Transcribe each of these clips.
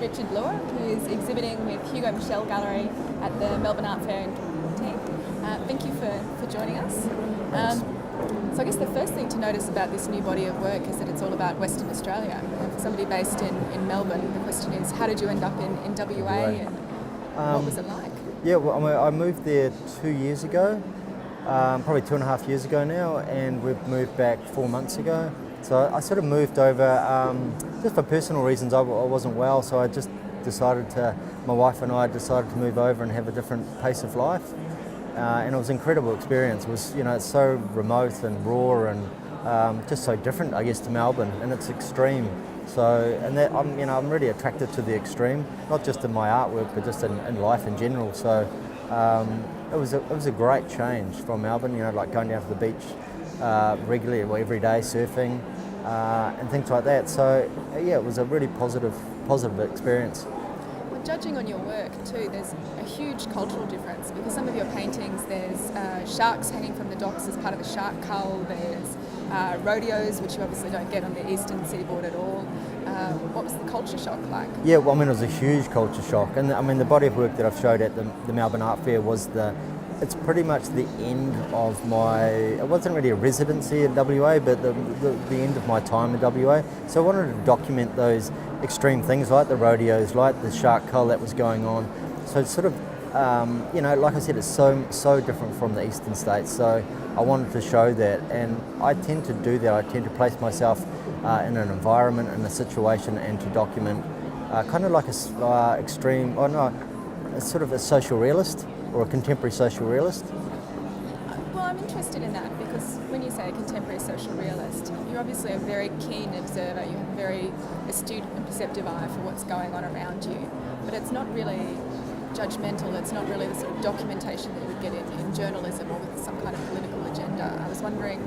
Richard Lewer, who's exhibiting with Hugo Michel Gallery at the Melbourne Art Fair in 2018. Thank you for joining us. So I guess the first thing to notice about this new body of work is that it's all about Western Australia. And for somebody based in Melbourne, the question is, how did you end up in WA and what was it like? Yeah, well, I moved there 2 years ago, probably 2.5 years ago now, and we've moved back 4 months ago. So I sort of moved over just for personal reasons. I wasn't well, so I just my wife and I decided to move over and have a different pace of life. And it was an incredible experience. It was, it's so remote and raw and just so different, I guess, to Melbourne, and it's extreme. So, and that, I'm really attracted to the extreme, not just in my artwork, but just in life in general. So, it was a great change from Melbourne. Like going down to the beach regularly, or every day, surfing and things like that. So, yeah, it was a really positive experience. Judging on your work too, there's a huge cultural difference because some of your paintings, there's sharks hanging from the docks as part of the shark cull, there's rodeos, which you obviously don't get on the eastern seaboard at all. What was the culture shock like? Yeah, well, it was a huge culture shock, and the body of work that I've showed at the Melbourne Art Fair it's pretty much the end of it wasn't really a residency in WA, but the end of my time in WA. So I wanted to document those extreme things like the rodeos, like the shark cull that was going on. So it's sort of, like I said, it's so different from the eastern states. So I wanted to show that, and I tend to do that. I tend to place myself in an environment, in a situation, and to document kind of like a sort of a social realist, or a contemporary social realist? Well, I'm interested in that because when you say a contemporary social realist, you're obviously a very keen observer, you have a very astute and perceptive eye for what's going on around you, but it's not really judgmental, it's not really the sort of documentation that you would get in journalism or with some kind of political agenda. I was wondering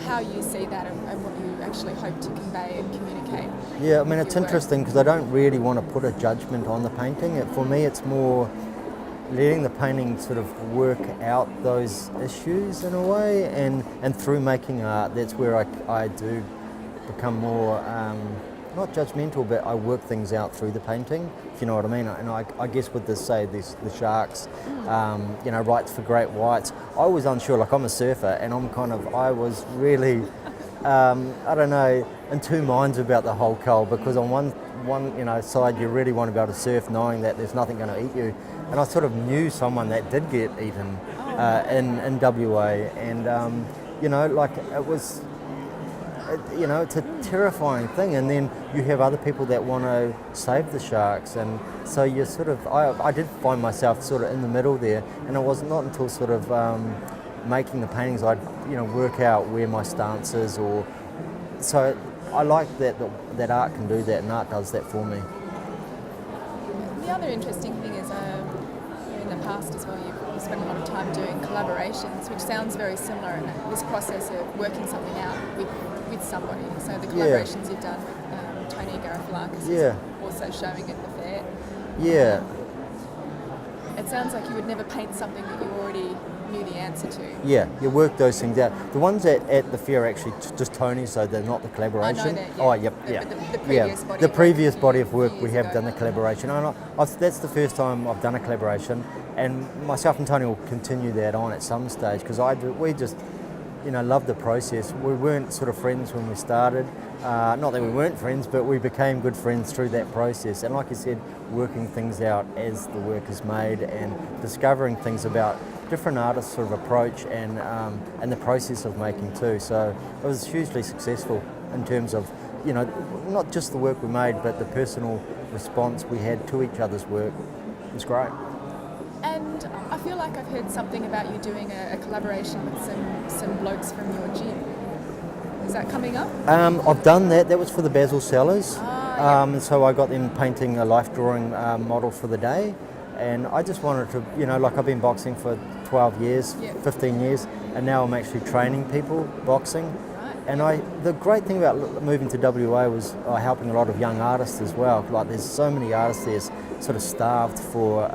how you see that and what you actually hope to convey and communicate. Yeah, it's interesting because I don't really want to put a judgment on the painting. For me, it's more letting the painting sort of work out those issues in a way, and through making art, that's where I do become more, not judgmental, but I work things out through the painting, if you know what I mean. And I guess with the sharks, rights for great whites, I was unsure, like I'm a surfer, and I was really, I don't know, in two minds about the whole cull, because on one side you really want to be able to surf knowing that there's nothing going to eat you. And I sort of knew someone that did get eaten in WA, and it was, it's a terrifying thing. And then you have other people that want to save the sharks, and so you sort of, I did find myself sort of in the middle there, and it was not until sort of making the paintings I'd work out where my stance is, or so I like that art can do that, and art does that for me. The other interesting thing is in the past as well, you've spent a lot of time doing collaborations, which sounds very similar in this process of working something out with somebody. So the collaborations you've done with Tony Garofalakis is also showing at the fair. Yeah. It sounds like you would never paint something that you already knew the answer to. Yeah, you work those things out. The ones at the fair are actually just Tony's, so they're not the collaboration. I know that, yeah. Oh, yep, yeah. The previous body of work we have done the collaboration. That's the first time I've done a collaboration, and myself and Tony will continue that on at some stage, because we just love the process. We weren't sort of friends when we started. Not that we weren't friends, but we became good friends through that process. And like I said, working things out as the work is made and discovering things about different artists' sort of approach and the process of making too. So it was hugely successful in terms of, not just the work we made, but the personal response we had to each other's work. It was great. And I feel like I've heard something about you doing a collaboration with some blokes from your gym. Is that coming up? I've done that. That was for the Basil Sellers. Yeah. So I got them painting a life drawing model for the day. And I just wanted to, like I've been boxing for 12 years, 15 years, and now I'm actually training people boxing. Right. And the great thing about moving to WA was helping a lot of young artists as well. Like there's so many artists there sort of starved for,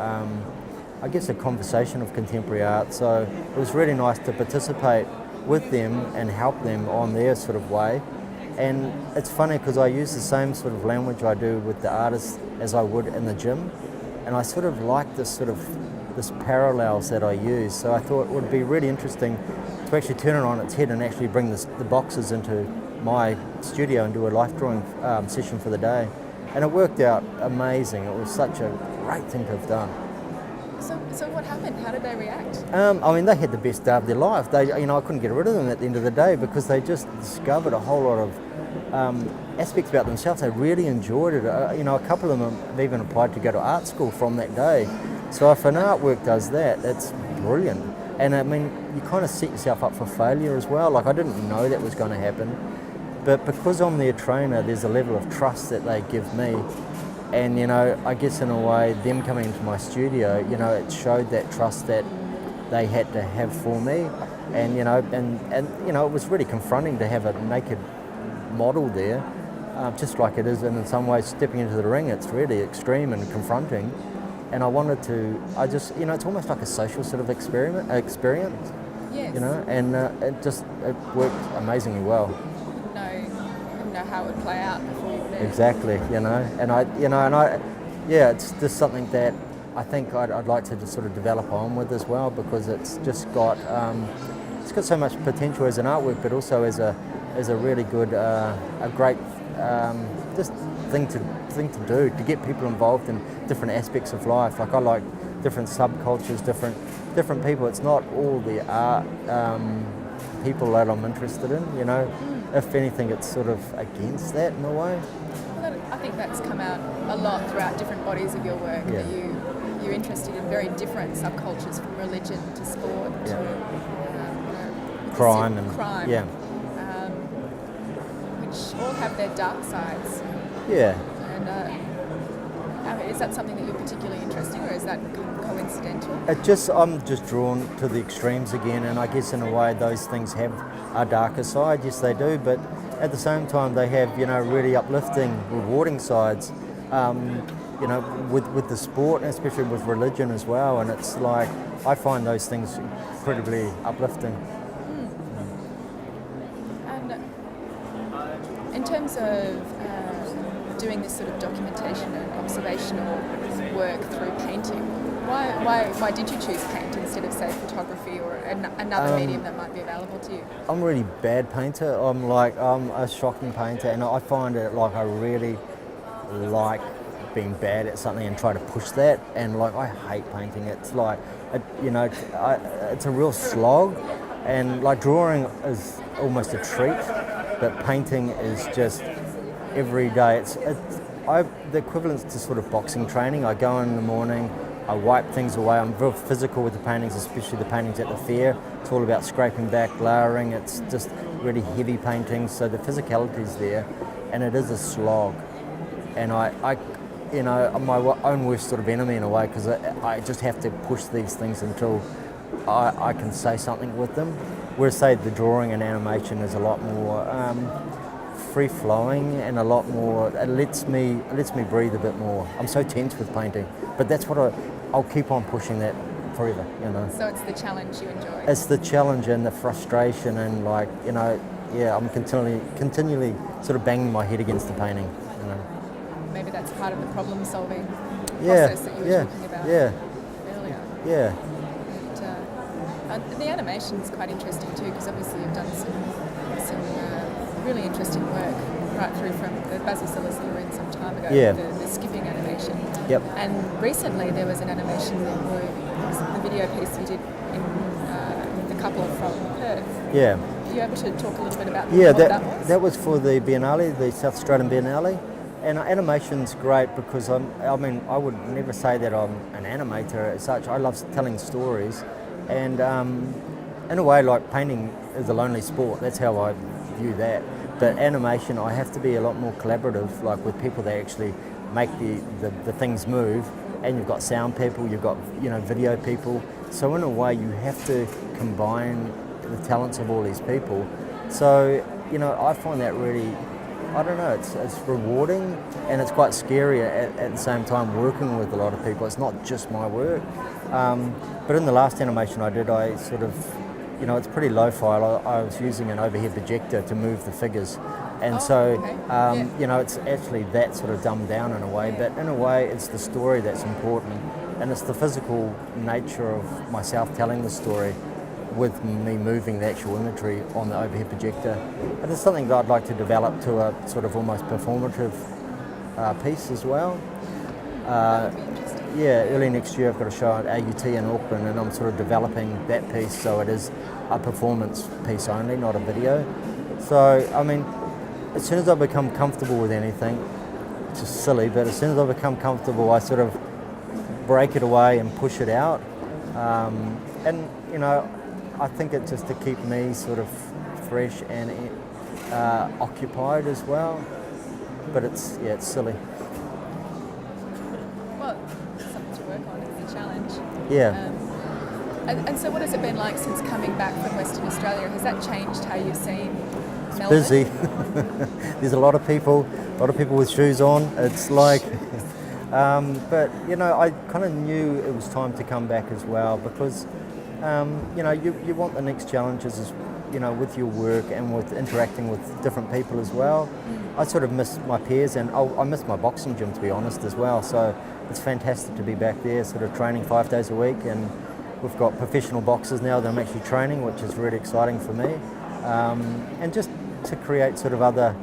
I guess, a conversation of contemporary art. So it was really nice to participate with them and help them on their sort of way. And it's funny because I use the same sort of language I do with the artists as I would in the gym, and I sort of like this parallels that I use. So I thought it would be really interesting to actually turn it on its head and actually bring the boxes into my studio and do a life drawing session for the day. And it worked out amazing. It was such a great thing to have done. So what happened? How did they react? I mean, they had the best day of their life. I couldn't get rid of them at the end of the day because they just discovered a whole lot of aspects about themselves. They really enjoyed it. A couple of them have even applied to go to art school from that day. So if an artwork does that, it's brilliant. And I mean, you kind of set yourself up for failure as well. Like, I didn't know that was going to happen. But because I'm their trainer, there's a level of trust that they give me. And, I guess in a way, them coming into my studio, it showed that trust that they had to have for me. And, it was really confronting to have a naked model there, just like it is. And in some ways, stepping into the ring, it's really extreme and confronting. And I wanted to, it's almost like a social sort of experience. Yes. And it worked amazingly well. Didn't know how it would play out before you knew. Exactly, it's just something that I think I'd like to just sort of develop on with as well, because it's just got so much potential as an artwork, but also as a really good, a great just thing to do to get people involved in different aspects of life. Like, I like different subcultures, different people. It's not all the art people that I'm interested in. If anything, it's sort of against that in a way. Well, I think that's come out a lot throughout different bodies of your work. Yeah. That you're interested in very different subcultures, from religion to sport to crime crime. Which all have their dark sides. Yeah. And is that something that you're particularly interested in, or is that coincidental? I'm just drawn to the extremes again, and I guess in a way those things have a darker side. Yes, they do, but at the same time they have really uplifting, rewarding sides. With the sport, and especially with religion as well. And it's like, I find those things incredibly uplifting. And in terms of doing this sort of documentation and observational work through painting, why did you choose paint instead of, say, photography or another medium that might be available to you? I'm a really bad painter. I'm a shocking painter, and I find it like I really like being bad at something and try to push that. And like, I hate painting. It's like, it's a real slog, and like, drawing is almost a treat, but painting is just every day. The equivalent to sort of boxing training. I go in the morning, I wipe things away. I'm real physical with the paintings, especially the paintings at the fair. It's all about scraping back, layering. It's just really heavy paintings, so the physicality is there, and it is a slog. And I'm my own worst sort of enemy in a way, because I just have to push these things until I can say something with them. Whereas, say, the drawing and animation is a lot more free-flowing and a lot more. It lets me breathe a bit more. I'm so tense with painting, but that's what I'll keep on pushing that forever. So it's the challenge you enjoy. It's the challenge and the frustration, and like, I'm continually sort of banging my head against the painting. Maybe that's part of the problem-solving process that you were talking about earlier. Yeah. And the animation is quite interesting too, because obviously you've done some really interesting work right through from the Basilisk that you were in some time ago, the skipping animation. Yep. And recently there was an animation that was the video piece you did in the couple from Perth. Yeah. Are you able to talk a little bit about what that was? That was for the Biennale, the South Australian Biennale. And animation's great because I would never say that I'm an animator as such. I love telling stories, and in a way, like, painting is a lonely sport. That's how I view that. But animation, I have to be a lot more collaborative, like with people that actually make the things move. And you've got sound people, you've got video people. So in a way, you have to combine the talents of all these people. So I find that really, I don't know, it's rewarding, and it's quite scary at the same time, working with a lot of people. It's not just my work. But in the last animation I did, I sort of you know, it's pretty lo-fi. I was using an overhead projector to move the figures, and you know, it's actually that sort of dumbed down in a way, but in a way it's the story that's important, and it's the physical nature of myself telling the story with me moving the actual imagery on the overhead projector. And it's something that I'd like to develop to a sort of almost performative piece as well. That would be interesting. Yeah, early next year I've got a show at AUT in Auckland, and I'm sort of developing that piece so it is a performance piece only, not a video. So, I mean, as soon as I become comfortable with anything, which is silly, but as soon as I become comfortable, I sort of break it away and push it out. And, you know, I think it's just to keep me sort of fresh and occupied as well. But it's silly. Well, something to work on. It's a challenge. Yeah. And so what has it been like since coming back from Western Australia? Has that changed how you've seen Melbourne? Busy. There's a lot of people with shoes on. It's like, but you know, I kind of knew it was time to come back as well, because you know, you want the next challenges, as you know, with your work and with interacting with different people as well. I sort of miss my peers, and I miss my boxing gym, to be honest, as well. So it's fantastic to be back there, sort of training 5 days a week, and we've got professional boxers now that I'm actually training, which is really exciting for me, and just to create sort of other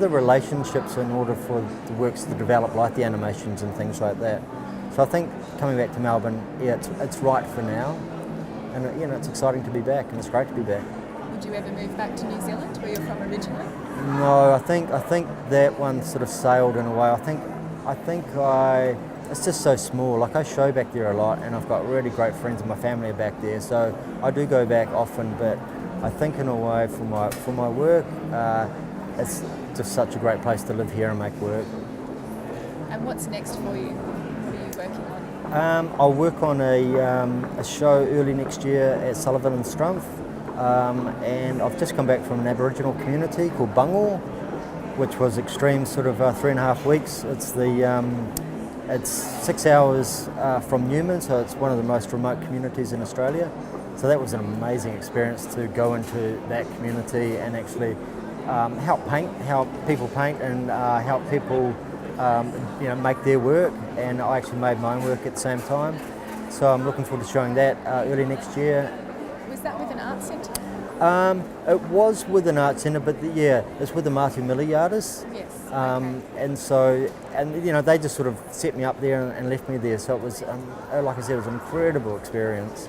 relationships in order for the works to develop, like the animations and things like that. So I think coming back to Melbourne, yeah, it's right for now, and you know, it's exciting to be back, and it's great to be back. Would you ever move back to New Zealand, where you're from originally? No, I think that one sort of sailed in a way. I think it's just so small. Like, I show back there a lot, and I've got really great friends, and my family are back there, so I do go back often. But I think in a way, for my work, it's just such a great place to live here and make work. And what's next for you? What are you working on? I'll work on a show early next year at Sullivan and Strumpf, and I've just come back from an Aboriginal community called Bungle, which was extreme, sort of 3.5 weeks. It's 6 hours from Newman, so it's one of the most remote communities in Australia. So that was an amazing experience to go into that community and actually help people paint, and help people you know, make their work. And I actually made my own work at the same time. So I'm looking forward to showing that early next year. Was that with an art centre? It was with an art centre, but it's with the Mātu Mili artists. Yes. And you know, they just sort of set me up there and left me there. So it was, like I said, it was an incredible experience,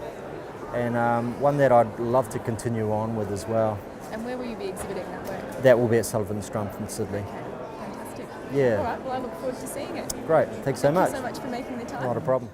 and one that I'd love to continue on with as well. And where will you be exhibiting that work? That will be at Sullivan Strumpf in Sydney. Okay, fantastic. Yeah. All right, well, I look forward to seeing it. Great, thanks so much. Thank you so much for making the time. Not a problem.